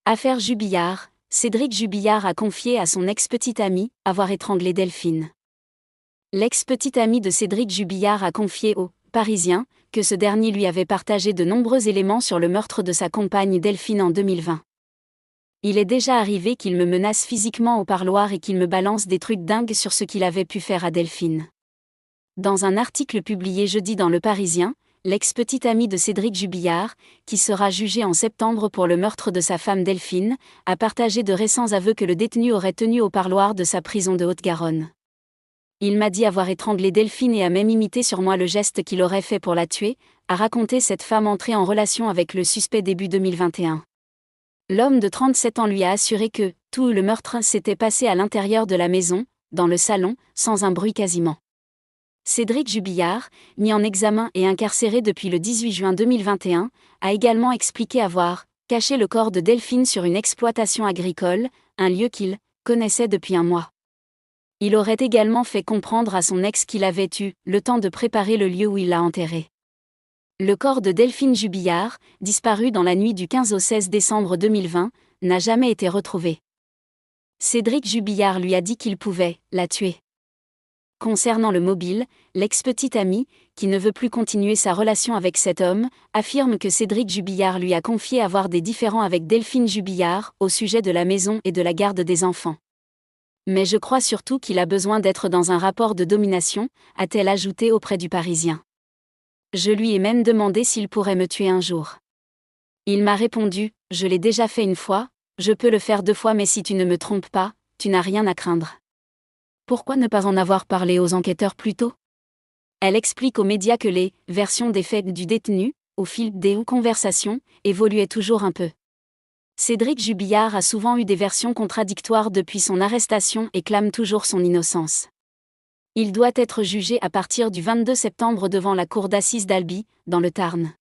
Affaire Jubillard, Cédric Jubillard a confié à son ex-petite amie avoir étranglé Delphine. L'ex-petite amie de Cédric Jubillard a confié au Parisien que ce dernier lui avait partagé de nombreux éléments sur le meurtre de sa compagne Delphine en 2020. Il est déjà arrivé qu'il me menace physiquement au parloir et qu'il me balance des trucs dingues sur ce qu'il avait pu faire à Delphine. Dans un article publié jeudi dans Le Parisien, l'ex-petite amie de Cédric Jubillard, qui sera jugée en septembre pour le meurtre de sa femme Delphine, a partagé de récents aveux que le détenu aurait tenus au parloir de sa prison de Haute-Garonne. Il m'a dit avoir étranglé Delphine et a même imité sur moi le geste qu'il aurait fait pour la tuer, a raconté cette femme entrée en relation avec le suspect début 2021. L'homme de 37 ans lui a assuré que tout le meurtre s'était passé à l'intérieur de la maison, dans le salon, sans un bruit quasiment. Cédric Jubillard, mis en examen et incarcéré depuis le 18 juin 2021, a également expliqué avoir caché le corps de Delphine sur une exploitation agricole, un lieu qu'il connaissait depuis un mois. Il aurait également fait comprendre à son ex qu'il avait eu le temps de préparer le lieu où il l'a enterré. Le corps de Delphine Jubillard, disparu dans la nuit du 15 au 16 décembre 2020, n'a jamais été retrouvé. Cédric Jubillard lui a dit qu'il pouvait la tuer. Concernant le mobile, l'ex-petite amie, qui ne veut plus continuer sa relation avec cet homme, affirme que Cédric Jubillard lui a confié avoir des différends avec Delphine Jubillard au sujet de la maison et de la garde des enfants. Mais je crois surtout qu'il a besoin d'être dans un rapport de domination, a-t-elle ajouté auprès du Parisien. Je lui ai même demandé s'il pourrait me tuer un jour. Il m'a répondu, je l'ai déjà fait une fois, je peux le faire 2 fois mais si tu ne me trompes pas, tu n'as rien à craindre. Pourquoi ne pas en avoir parlé aux enquêteurs plus tôt ? Elle explique aux médias que les versions des faits du détenu, au fil des conversations, évoluaient toujours un peu. Cédric Jubillard a souvent eu des versions contradictoires depuis son arrestation et clame toujours son innocence. Il doit être jugé à partir du 22 septembre devant la cour d'assises d'Albi, dans le Tarn.